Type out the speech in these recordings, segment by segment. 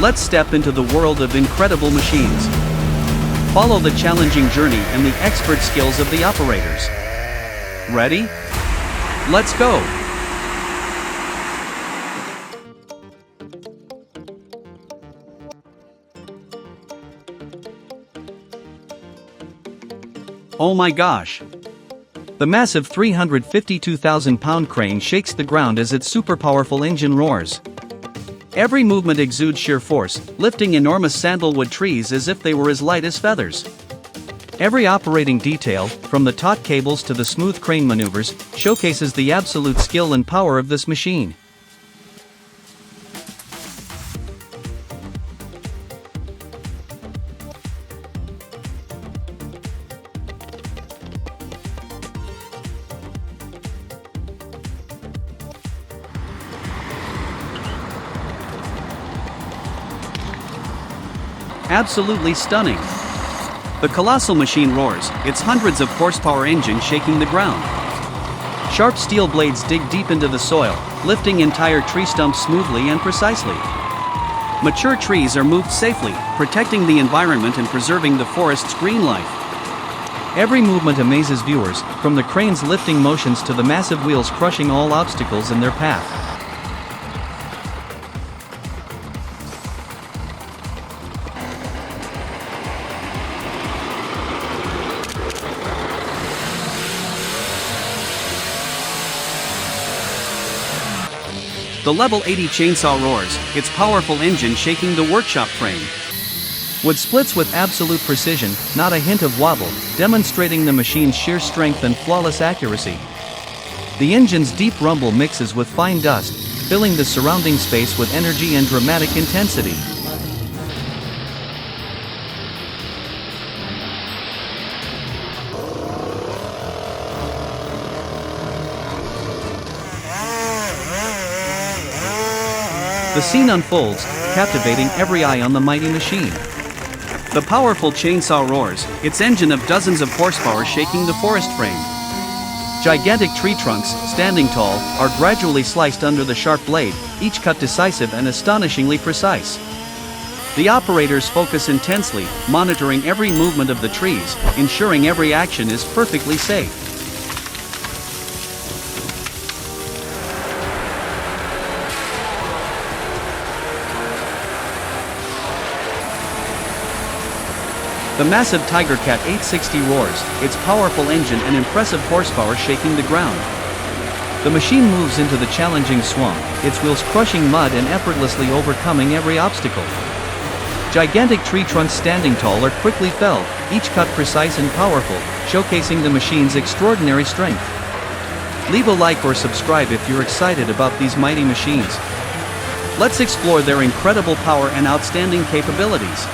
Let's step into the world of incredible machines. Follow the challenging journey and the expert skills of the operators. Ready? Let's go! Oh my gosh! The massive 352,000-pound crane shakes the ground as its super powerful engine roars. Every movement exudes sheer force, lifting enormous sandalwood trees as if they were as light as feathers. Every operating detail, from the taut cables to the smooth crane maneuvers, showcases the absolute skill and power of this machine. Absolutely stunning. The colossal machine roars, its hundreds of horsepower engine shaking the ground. Sharp steel blades dig deep into the soil, lifting entire tree stumps smoothly and precisely. Mature trees are moved safely, protecting the environment and preserving the forest's green life. Every movement amazes viewers, from the crane's lifting motions to the massive wheels crushing all obstacles in their path. The Level 80 chainsaw roars, its powerful engine shaking the workshop frame. Wood splits with absolute precision, not a hint of wobble, demonstrating the machine's sheer strength and flawless accuracy. The engine's deep rumble mixes with fine dust, filling the surrounding space with energy and dramatic intensity. The scene unfolds, captivating every eye on the mighty machine. The powerful chainsaw roars, its engine of dozens of horsepower shaking the forest frame. Gigantic tree trunks, standing tall, are gradually sliced under the sharp blade, each cut decisive and astonishingly precise. The operators focus intensely, monitoring every movement of the trees, ensuring every action is perfectly safe. The massive Tigercat 860 roars, its powerful engine and impressive horsepower shaking the ground. The machine moves into the challenging swamp, its wheels crushing mud and effortlessly overcoming every obstacle. Gigantic tree trunks standing tall are quickly felled, each cut precise and powerful, showcasing the machine's extraordinary strength. Leave a like or subscribe if you're excited about these mighty machines. Let's explore their incredible power and outstanding capabilities.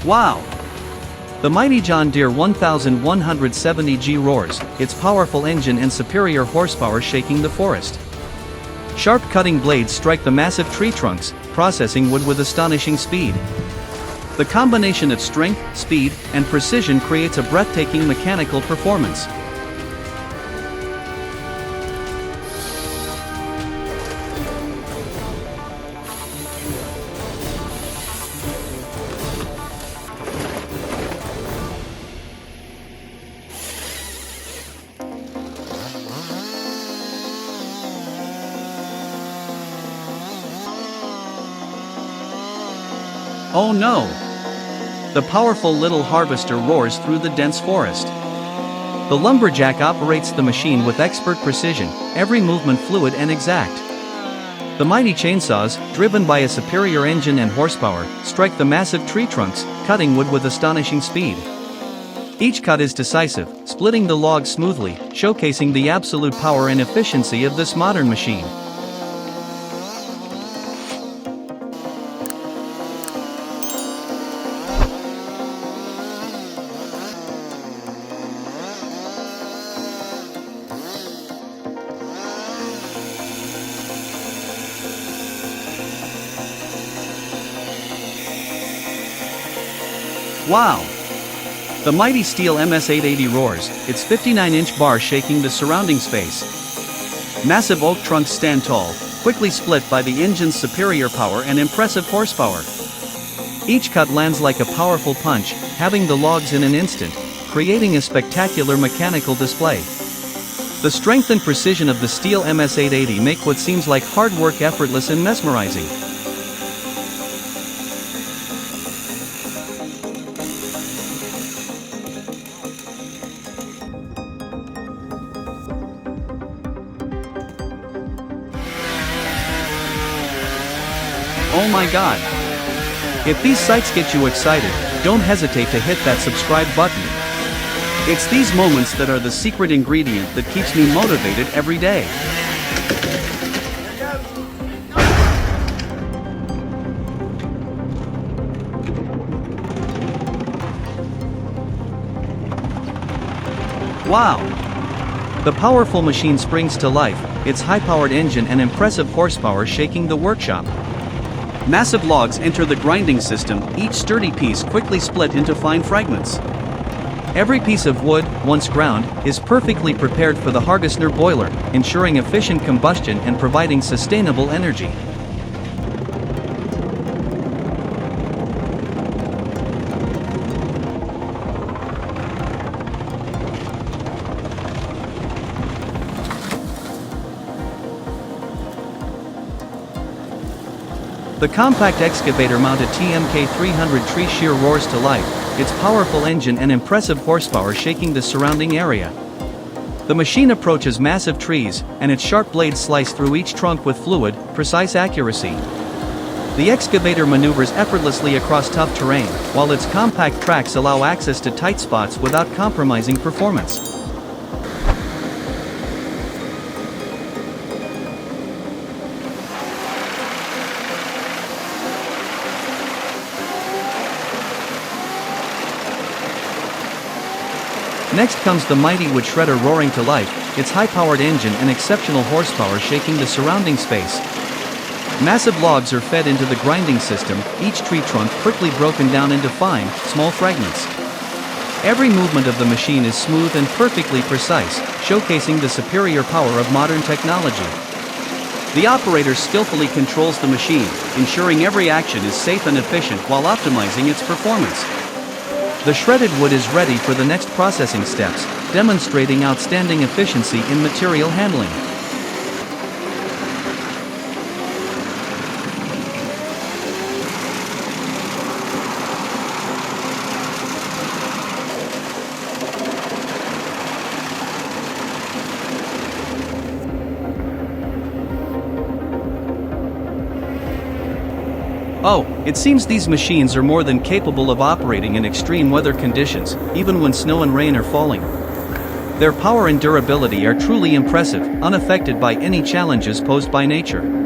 Wow! The mighty John Deere 1170G roars, its powerful engine and superior horsepower shaking the forest. Sharp cutting blades strike the massive tree trunks, processing wood with astonishing speed. The combination of strength, speed, and precision creates a breathtaking mechanical performance. Oh no! The powerful little harvester roars through the dense forest. The lumberjack operates the machine with expert precision, every movement fluid and exact. The mighty chainsaws, driven by a superior engine and horsepower, strike the massive tree trunks, cutting wood with astonishing speed. Each cut is decisive, splitting the log smoothly, showcasing the absolute power and efficiency of this modern machine. Wow! The mighty steel MS-880 roars, its 59-inch bar shaking the surrounding space. Massive oak trunks stand tall, quickly split by the engine's superior power and impressive horsepower. Each cut lands like a powerful punch, having the logs in an instant, creating a spectacular mechanical display. The strength and precision of the steel MS-880 make what seems like hard work effortless and mesmerizing. Oh my god! If these sights get you excited, don't hesitate to hit that subscribe button. It's these moments that are the secret ingredient that keeps me motivated every day. Wow! The powerful machine springs to life, its high-powered engine and impressive horsepower shaking the workshop. Massive logs enter the grinding system, each sturdy piece quickly split into fine fragments. Every piece of wood, once ground, is perfectly prepared for the Hargessner boiler, ensuring efficient combustion and providing sustainable energy. The compact excavator-mounted TMK300 tree shear roars to life, its powerful engine and impressive horsepower shaking the surrounding area. The machine approaches massive trees, and its sharp blades slice through each trunk with fluid, precise accuracy. The excavator maneuvers effortlessly across tough terrain, while its compact tracks allow access to tight spots without compromising performance. Next comes the mighty wood shredder roaring to life, its high-powered engine and exceptional horsepower shaking the surrounding space. Massive logs are fed into the grinding system, each tree trunk quickly broken down into fine, small fragments. Every movement of the machine is smooth and perfectly precise, showcasing the superior power of modern technology. The operator skillfully controls the machine, ensuring every action is safe and efficient while optimizing its performance. The shredded wood is ready for the next processing steps, demonstrating outstanding efficiency in material handling. Oh, it seems these machines are more than capable of operating in extreme weather conditions, even when snow and rain are falling. Their power and durability are truly impressive, unaffected by any challenges posed by nature.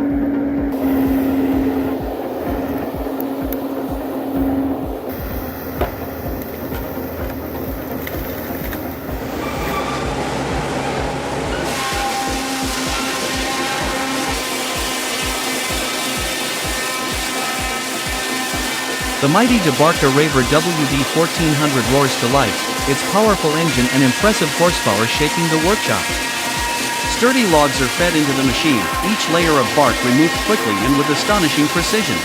The mighty DeBarca Raver WD-1400 roars to life, its powerful engine and impressive horsepower shaking the workshop. Sturdy logs are fed into the machine, each layer of bark removed quickly and with astonishing precision.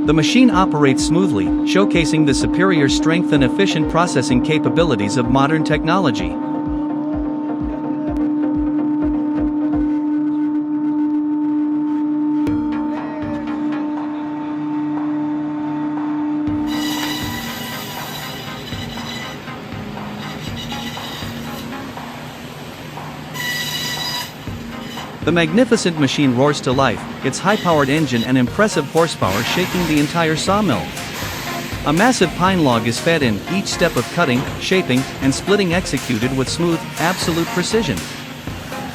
The machine operates smoothly, showcasing the superior strength and efficient processing capabilities of modern technology. The magnificent machine roars to life, its high-powered engine and impressive horsepower shaking the entire sawmill. A massive pine log is fed in, each step of cutting, shaping, and splitting executed with smooth, absolute precision.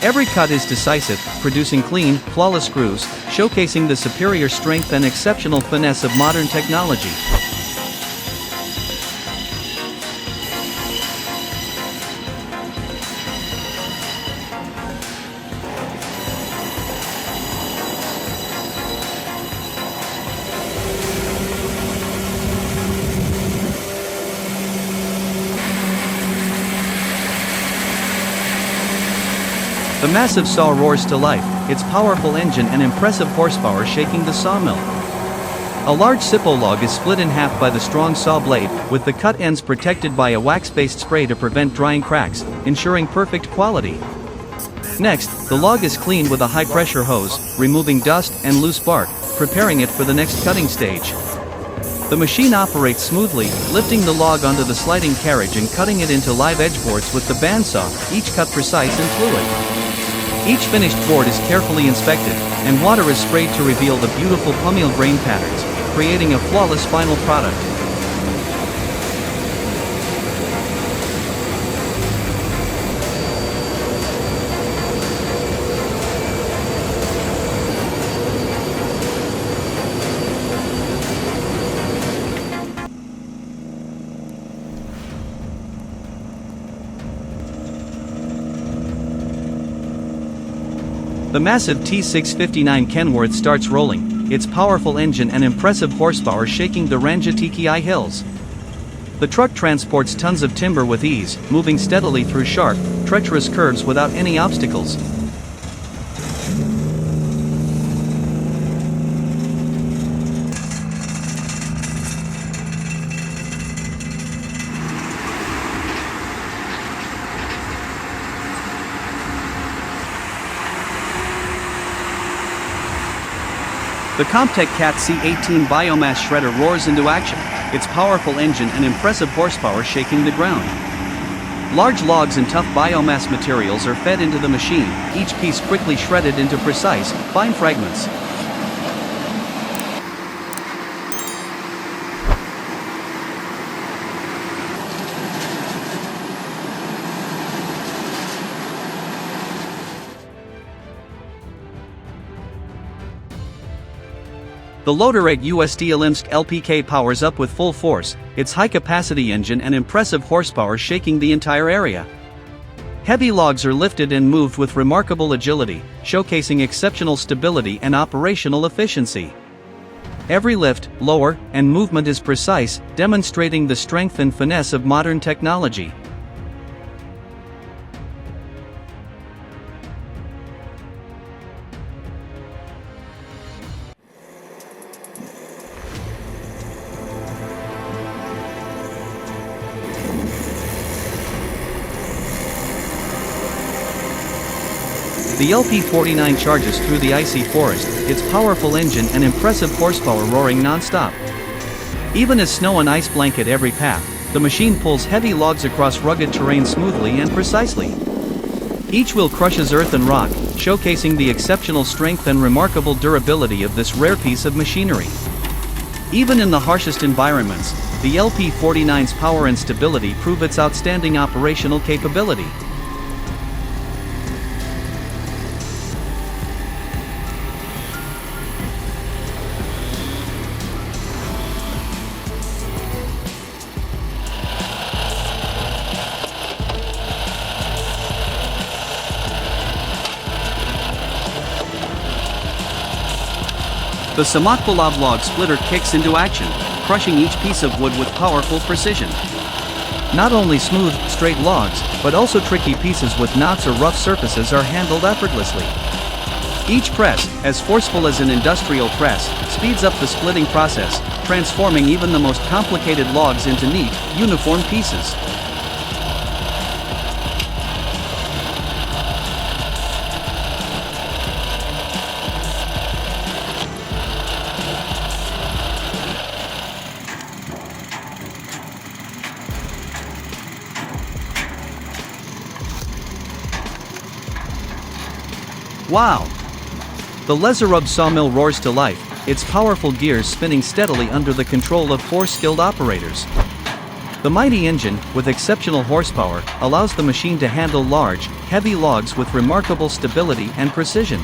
Every cut is decisive, producing clean, flawless grooves, showcasing the superior strength and exceptional finesse of modern technology. The massive saw roars to life, its powerful engine and impressive horsepower shaking the sawmill. A large sippo log is split in half by the strong saw blade, with the cut ends protected by a wax-based spray to prevent drying cracks, ensuring perfect quality. Next, the log is cleaned with a high-pressure hose, removing dust and loose bark, preparing it for the next cutting stage. The machine operates smoothly, lifting the log onto the sliding carriage and cutting it into live edge boards with the bandsaw, each cut precise and fluid. Each finished board is carefully inspected, and water is sprayed to reveal the beautiful pumill grain patterns, creating a flawless final product. The massive T659 Kenworth starts rolling, its powerful engine and impressive horsepower shaking the Ranjitiki hills. The truck transports tons of timber with ease, moving steadily through sharp, treacherous curves without any obstacles. The Comptech Cat C18 biomass shredder roars into action, its powerful engine and impressive horsepower shaking the ground. Large logs and tough biomass materials are fed into the machine, each piece quickly shredded into precise, fine fragments. The Loader 8 USD Ilimsk LPK powers up with full force, its high-capacity engine and impressive horsepower shaking the entire area. Heavy logs are lifted and moved with remarkable agility, showcasing exceptional stability and operational efficiency. Every lift, lower, and movement is precise, demonstrating the strength and finesse of modern technology. The LP49 charges through the icy forest, its powerful engine and impressive horsepower roaring non-stop. Even as snow and ice blanket every path, the machine pulls heavy logs across rugged terrain smoothly and precisely. Each wheel crushes earth and rock, showcasing the exceptional strength and remarkable durability of this rare piece of machinery. Even in the harshest environments, the LP49's power and stability prove its outstanding operational capability. The Samatbolov log splitter kicks into action, crushing each piece of wood with powerful precision. Not only smooth, straight logs, but also tricky pieces with knots or rough surfaces are handled effortlessly. Each press, as forceful as an industrial press, speeds up the splitting process, transforming even the most complicated logs into neat, uniform pieces. Wow! The Lezerub sawmill roars to life, its powerful gears spinning steadily under the control of 4 skilled operators. The mighty engine, with exceptional horsepower, allows the machine to handle large, heavy logs with remarkable stability and precision.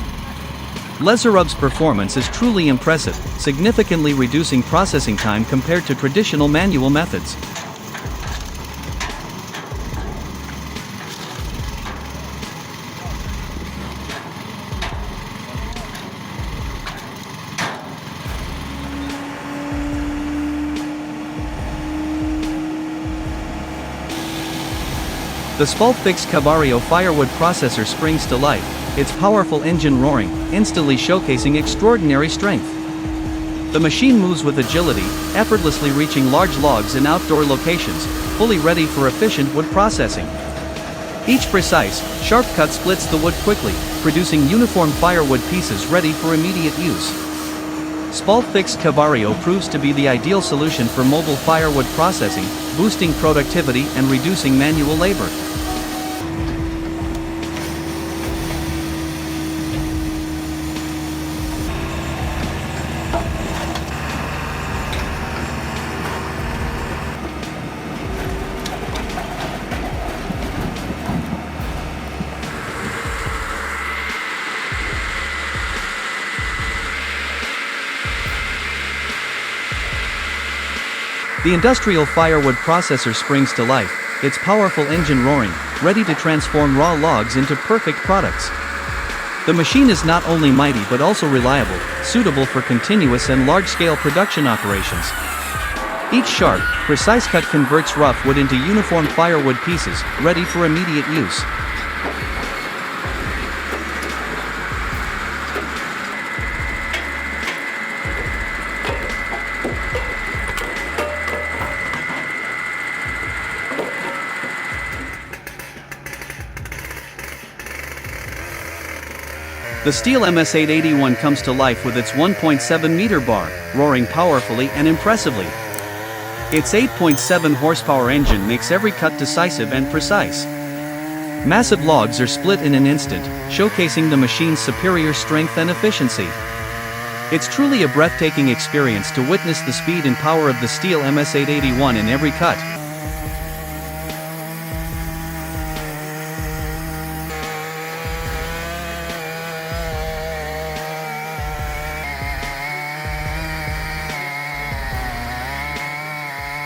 Lezerub's performance is truly impressive, significantly reducing processing time compared to traditional manual methods. The Stump Excavator firewood processor springs to life, its powerful engine roaring, instantly showcasing extraordinary strength. The machine moves with agility, effortlessly reaching large logs in outdoor locations, fully ready for efficient wood processing. Each precise, sharp cut splits the wood quickly, producing uniform firewood pieces ready for immediate use. Stump Excavator proves to be the ideal solution for mobile firewood processing, boosting productivity and reducing manual labor. The industrial firewood processor springs to life, its powerful engine roaring, ready to transform raw logs into perfect products. The machine is not only mighty but also reliable, suitable for continuous and large-scale production operations. Each sharp, precise cut converts rough wood into uniform firewood pieces, ready for immediate use. The steel MS-881 comes to life with its 1.7-meter bar, roaring powerfully and impressively. Its 8.7 horsepower engine makes every cut decisive and precise. Massive logs are split in an instant, showcasing the machine's superior strength and efficiency. It's truly a breathtaking experience to witness the speed and power of the steel MS-881 in every cut.